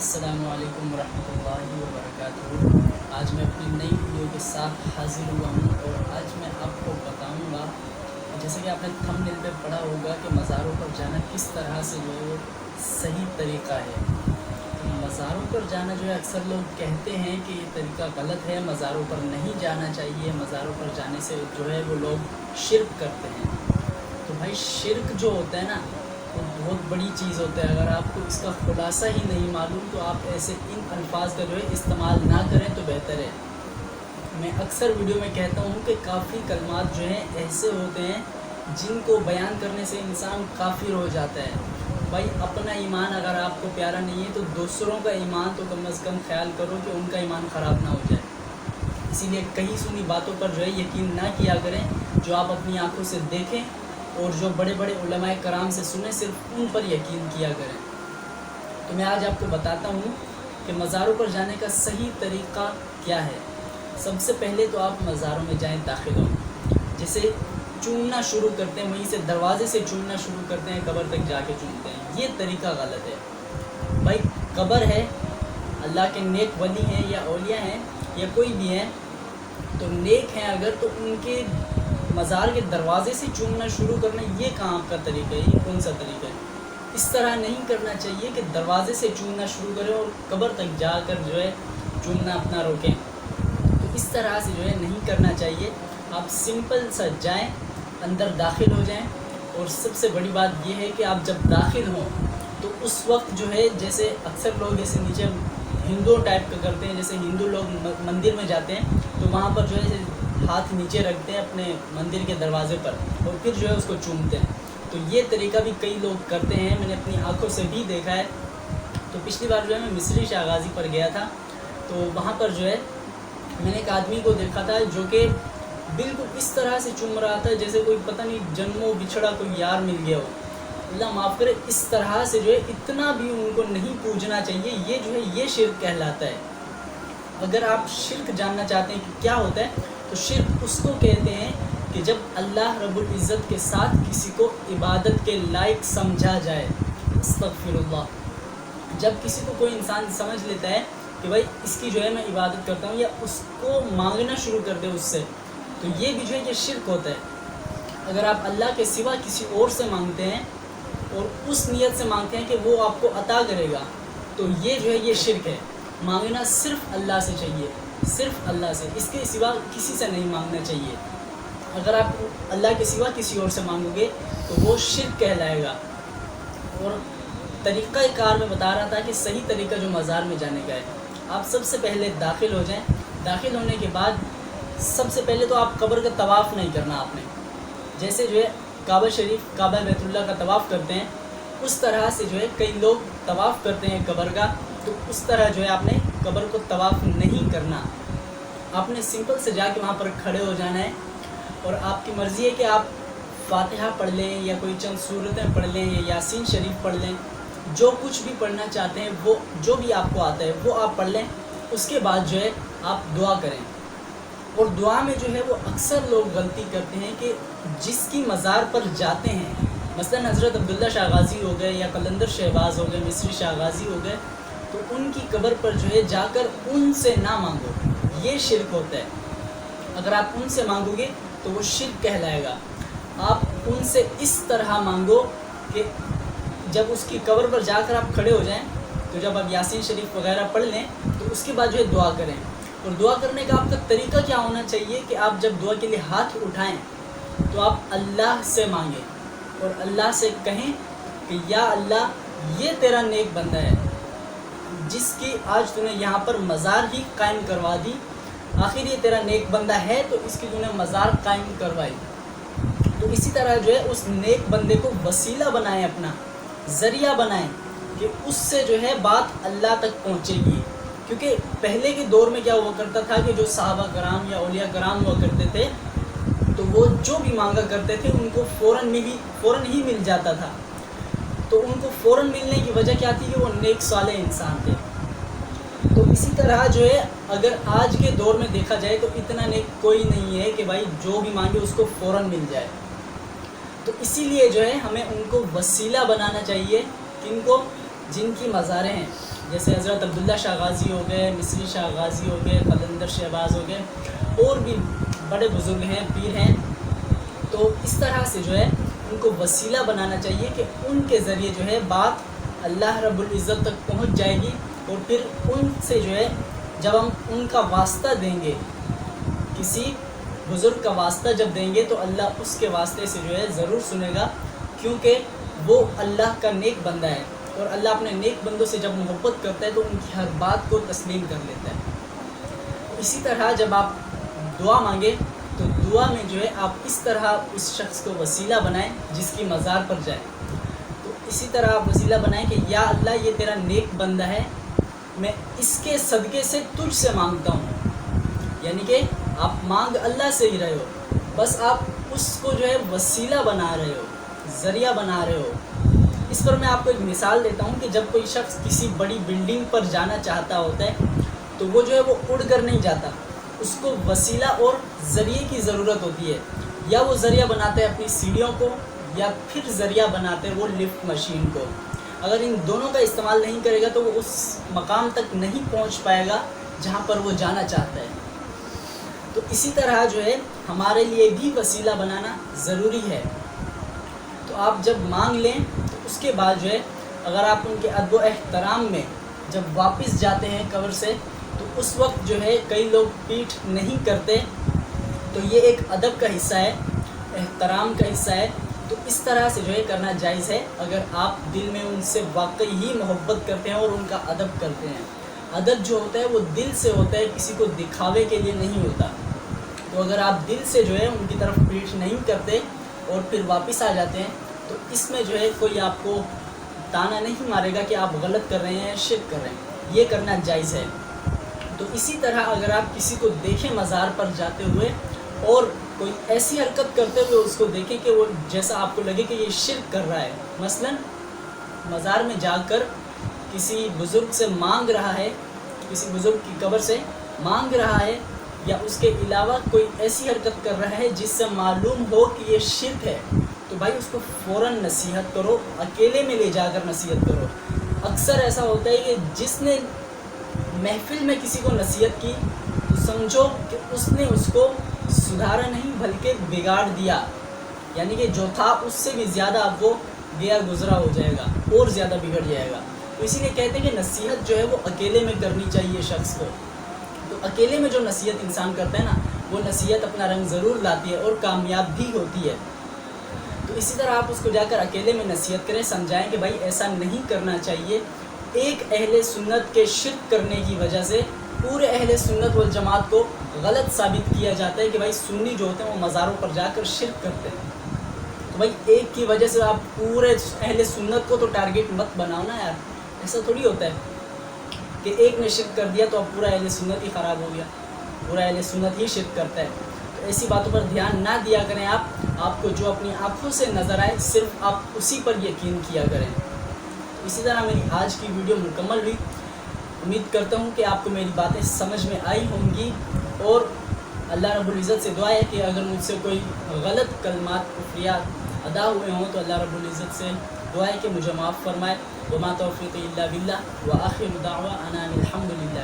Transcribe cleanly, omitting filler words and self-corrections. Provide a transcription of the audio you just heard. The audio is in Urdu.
السلام علیکم ورحمۃ اللہ وبرکاتہ۔ آج میں اپنی نئی ویڈیو کے ساتھ حاضر ہوا ہوں اور آج میں آپ کو بتاؤں گا، جیسے کہ آپ نے تھمبنیل پہ پڑھا ہوگا کہ مزاروں پر جانا کس طرح سے جو ہے وہ صحیح طریقہ ہے۔ مزاروں پر جانا جو ہے اکثر لوگ کہتے ہیں کہ یہ طریقہ غلط ہے، مزاروں پر نہیں جانا چاہیے، مزاروں پر جانے سے جو ہے وہ لوگ شرک کرتے ہیں۔ تو بھائی شرک جو ہوتا ہے نا وہ بہت بڑی چیز ہوتا ہے۔ اگر آپ کو اس کا خلاصہ ہی نہیں معلوم تو آپ ایسے ان الفاظ کا جو ہے استعمال نہ کریں تو بہتر ہے۔ میں اکثر ویڈیو میں کہتا ہوں کہ کافی کلمات جو ہیں ایسے ہوتے ہیں جن کو بیان کرنے سے انسان کافر ہو جاتا ہے۔ بھائی اپنا ایمان اگر آپ کو پیارا نہیں ہے تو دوسروں کا ایمان تو کم از کم خیال کرو کہ ان کا ایمان خراب نہ ہو جائے۔ اسی لیے کہیں سنی باتوں پر جو ہے یقین نہ کیا کریں، جو آپ اپنی آنکھوں سے دیکھیں اور جو بڑے بڑے علماء کرام سے سنیں صرف ان پر یقین کیا کریں۔ تو میں آج آپ کو بتاتا ہوں کہ مزاروں پر جانے کا صحیح طریقہ کیا ہے۔ سب سے پہلے تو آپ مزاروں میں جائیں، داخل ہوں، جیسے چومنا شروع کرتے ہیں، وہیں سے دروازے سے چومنا شروع کرتے ہیں، قبر تک جا کے چومتے ہیں، یہ طریقہ غلط ہے۔ بھائی قبر ہے، اللہ کے نیک ولی ہیں یا اولیاء ہیں یا کوئی بھی ہیں تو نیک ہیں اگر، تو ان کے مزار کے دروازے سے چومنا شروع کرنا یہ کہاں آپ کا طریقہ ہے؟ یہ کون سا طریقہ ہے؟ اس طرح نہیں کرنا چاہیے کہ دروازے سے چومنا شروع کریں اور قبر تک جا کر جو ہے چومنا اپنا روکیں۔ تو اس طرح سے جو ہے نہیں کرنا چاہیے۔ آپ سمپل سا جائیں، اندر داخل ہو جائیں، اور سب سے بڑی بات یہ ہے کہ آپ جب داخل ہوں تو اس وقت جو ہے، جیسے اکثر لوگ ایسے نیچے ہندو ٹائپ کا کرتے ہیں، جیسے ہندو لوگ مندر میں جاتے ہیں تو وہاں پر جو ہے ہاتھ نیچے رکھتے ہیں اپنے مندر کے دروازے پر اور پھر جو ہے اس کو چومتے ہیں۔ تو یہ طریقہ بھی کئی لوگ کرتے ہیں، میں نے اپنی آنکھوں سے بھی دیکھا ہے۔ تو پچھلی بار جو ہے میں مصری شاہ غازی پر گیا تھا، تو وہاں پر جو ہے میں نے ایک آدمی کو دیکھا تھا جو کہ بالکل اس طرح سے چوم رہا تھا جیسے کوئی پتہ نہیں جنموں بچھڑا کوئی یار مل گیا ہو۔ اللہ معاف کرے، اس طرح سے جو ہے اتنا بھی ان کو نہیں پوجنا چاہیے۔ یہ جو ہے یہ شرک کہلاتا ہے۔ اگر آپ شرک جاننا چاہتے ہیں کہ کیا ہوتا ہے تو شرک اس کو کہتے ہیں کہ جب اللہ رب العزت کے ساتھ کسی کو عبادت کے لائق سمجھا جائے۔ استغفر اللہ۔ جب کسی کو کوئی انسان سمجھ لیتا ہے کہ بھائی اس کی جو ہے میں عبادت کرتا ہوں، یا اس کو مانگنا شروع کر دے اس سے، تو یہ بھی جو ہے یہ شرک ہوتا ہے۔ اگر آپ اللہ کے سوا کسی اور سے مانگتے ہیں اور اس نیت سے مانگتے ہیں کہ وہ آپ کو عطا کرے گا، تو یہ جو ہے یہ شرک ہے۔ مانگنا صرف اللہ سے چاہیے، صرف اللہ سے، اس کے سوا کسی سے نہیں مانگنا چاہیے۔ اگر آپ اللہ کے سوا کسی اور سے مانگو گے تو وہ شرک کہلائے گا۔ اور طریقہ کار میں بتا رہا تھا کہ صحیح طریقہ جو مزار میں جانے کا ہے، آپ سب سے پہلے داخل ہو جائیں۔ داخل ہونے کے بعد سب سے پہلے تو آپ قبر کا طواف نہیں کرنا آپ نے، جیسے جو ہے کعبہ شریف، کعبہ بیت اللہ کا طواف کرتے ہیں، اس طرح سے جو ہے کئی لوگ طواف کرتے ہیں قبر کا، تو اس طرح جو ہے آپ نے قبر کو طواف نہیں کرنا۔ آپ نے سمپل سے جا کے وہاں پر کھڑے ہو جانا ہے، اور آپ کی مرضی ہے کہ آپ فاتحہ پڑھ لیں یا کوئی چند سورتیں پڑھ لیں یا یاسین شریف پڑھ لیں، جو کچھ بھی پڑھنا چاہتے ہیں وہ جو بھی آپ کو آتا ہے وہ آپ پڑھ لیں۔ اس کے بعد جو ہے آپ دعا کریں، اور دعا میں جو ہے وہ اکثر لوگ غلطی کرتے ہیں کہ جس کی مزار پر جاتے ہیں، مثلا حضرت عبداللہ شاہ غازی ہو گئے یا قلندر شہباز ہو گئے، مصری شاہ غازی ہو گئے، تو ان کی قبر پر جو ہے جا کر ان سے نہ مانگو، یہ شرک ہوتا ہے۔ اگر آپ ان سے مانگو گے تو وہ شرک کہلائے گا۔ آپ ان سے اس طرح مانگو کہ جب اس کی قبر پر جا کر آپ کھڑے ہو جائیں تو جب آپ یاسین شریف وغیرہ پڑھ لیں تو اس کے بعد جو ہے دعا کریں۔ اور دعا کرنے کا آپ کا طریقہ کیا ہونا چاہیے کہ آپ جب دعا کے لیے ہاتھ اٹھائیں تو آپ اللہ سے مانگیں اور اللہ سے کہیں کہ یا اللہ یہ تیرا نیک بندہ ہے جس کی آج تو نے یہاں پر مزار ہی قائم کروا دی، آخر یہ تیرا نیک بندہ ہے تو اس کی تو نے مزار قائم کروائی۔ تو اسی طرح جو ہے اس نیک بندے کو وسیلہ بنائیں، اپنا ذریعہ بنائیں کہ اس سے جو ہے بات اللہ تک پہنچے گی۔ کیونکہ پہلے کے دور میں کیا ہوا کرتا تھا کہ جو صحابہ کرام یا اولیاء کرام ہوا کرتے تھے تو وہ جو بھی مانگا کرتے تھے ان کو فوراً ہی مل جاتا تھا۔ تو ان کو فوراً ملنے کی وجہ کیا تھی کہ وہ نیک صالح انسان تھے۔ تو اسی طرح جو ہے اگر آج کے دور میں دیکھا جائے تو اتنا نیک کوئی نہیں ہے کہ بھائی جو بھی مانگے اس کو فوراً مل جائے۔ تو اسی لیے جو ہے ہمیں ان کو وسیلہ بنانا چاہیے، کن کو؟ جن کی مزاریں ہیں، جیسے حضرت عبداللہ شاہ غازی ہو گئے، مصری شاہ غازی ہو گئے، قلندر شہباز ہو گئے، اور بھی بڑے بزرگ ہیں، پیر ہیں. تو اس طرح سے جو ہے ان کو وسیلہ بنانا چاہیے کہ ان کے ذریعے جو ہے بات اللہ رب العزت تک پہنچ جائے گی. اور پھر ان سے جو ہے جب ہم ان کا واسطہ دیں گے، کسی بزرگ کا واسطہ جب دیں گے تو اللہ اس کے واسطے سے جو ہے ضرور سنے گا، کیونکہ وہ اللہ کا نیک بندہ ہے. اور اللہ اپنے نیک بندوں سے جب محبت کرتا ہے تو ان کی ہر بات کو تسلیم کر لیتا ہے. اسی طرح جب آپ دعا مانگے تو دعا میں جو ہے آپ اس طرح اس شخص کو وسیلہ بنائیں جس کی مزار پر جائے. تو اسی طرح آپ وسیلہ بنائیں کہ یا اللہ یہ تیرا نیک بندہ ہے، میں اس کے صدقے سے تجھ سے مانگتا ہوں. یعنی کہ آپ مانگ اللہ سے ہی رہے ہو، بس آپ اس کو جو ہے وسیلہ بنا رہے ہو، ذریعہ بنا رہے ہو. اس پر میں آپ کو ایک مثال دیتا ہوں کہ جب کوئی شخص کسی بڑی بلڈنگ پر جانا چاہتا ہوتا ہے تو وہ جو ہے وہ اڑ کر نہیں جاتا، اس کو وسیلہ اور ذریعے کی ضرورت ہوتی ہے. یا وہ ذریعہ بناتے ہیں اپنی سیڑھیوں کو، یا پھر ذریعہ بناتے ہیں وہ لفٹ مشین کو. اگر ان دونوں کا استعمال نہیں کرے گا تو وہ اس مقام تک نہیں پہنچ پائے گا جہاں پر وہ جانا چاہتا ہے. تو اسی طرح جو ہے ہمارے لیے بھی وسیلہ بنانا ضروری ہے. تو آپ جب مانگ لیں تو اس کے بعد جو ہے اگر آپ ان کے ادب و احترام میں جب واپس جاتے ہیں قبر سے تو اس وقت جو ہے کئی لوگ پیٹھ نہیں کرتے، تو یہ ایک ادب کا حصہ ہے، احترام کا حصہ ہے. تو اس طرح سے جو ہے کرنا جائز ہے اگر آپ دل میں ان سے واقعی ہی محبت کرتے ہیں اور ان کا ادب کرتے ہیں. ادب جو ہوتا ہے وہ دل سے ہوتا ہے، کسی کو دکھاوے کے لیے نہیں ہوتا. تو اگر آپ دل سے جو ہے ان کی طرف پیٹھ نہیں کرتے اور پھر واپس آ جاتے ہیں تو اس میں جو ہے کوئی آپ کو تانا نہیں مارے گا کہ آپ غلط کر رہے ہیں، شرک کر رہے ہیں. یہ کرنا جائز ہے. تو اسی طرح اگر آپ کسی کو دیکھیں مزار پر جاتے ہوئے اور کوئی ایسی حرکت کرتے ہوئے اس کو دیکھیں کہ وہ جیسا آپ کو لگے کہ یہ شرک کر رہا ہے، مثلا مزار میں جا کر کسی بزرگ سے مانگ رہا ہے، کسی بزرگ کی قبر سے مانگ رہا ہے، یا اس کے علاوہ کوئی ایسی حرکت کر رہا ہے جس سے معلوم ہو کہ یہ شرک ہے، تو بھائی اس کو فوراً نصیحت کرو، اکیلے میں لے جا کر نصیحت کرو. اکثر ایسا ہوتا ہے کہ جس نے محفل میں کسی کو نصیحت کی تو سمجھو کہ اس نے اس کو سدھارا نہیں بلکہ بگاڑ دیا. یعنی کہ جو تھا اس سے بھی زیادہ اب وہ گیا گزرا ہو جائے گا اور زیادہ بگڑ جائے گا. تو اسی لیے کہتے ہیں کہ نصیحت جو ہے وہ اکیلے میں کرنی چاہیے شخص کو. تو اکیلے میں جو نصیحت انسان کرتا ہے نا وہ نصیحت اپنا رنگ ضرور لاتی ہے اور کامیاب بھی ہوتی ہے. تو اسی طرح آپ اس کو جا کر اکیلے میں نصیحت کریں، سمجھائیں کہ بھائی ایسا نہیں کرنا چاہیے. ایک اہل سنت کے شرک کرنے کی وجہ سے پورے اہل سنت والجماعت کو غلط ثابت کیا جاتا ہے کہ بھائی سنی جو ہوتے ہیں وہ مزاروں پر جا کر شرک کرتے ہیں. تو بھائی ایک کی وجہ سے آپ پورے اہل سنت کو تو ٹارگیٹ مت بناؤ نا یار. ایسا تھوڑی ہوتا ہے کہ ایک نے شرک کر دیا تو اب پورا اہل سنت ہی خراب ہو گیا، پورا اہل سنت ہی شرک کرتا ہے. تو ایسی باتوں پر دھیان نہ دیا کریں. آپ کو جو اپنی آنکھوں سے نظر آئے صرف آپ اسی پر یقین کیا کریں. اسی طرح میری آج کی ویڈیو مکمل ہوئی. امید کرتا ہوں کہ آپ کو میری باتیں سمجھ میں آئی ہوں گی، اور اللہ رب العزت سے دعا ہے کہ اگر مجھ سے کوئی غلط کلمات کفریات ادا ہوئے ہوں تو اللہ رب العزت سے دعا ہے کہ مجھے معاف فرمائے. وما توفیقی الا باللہ وآخر دعوانا ان الحمد للہ.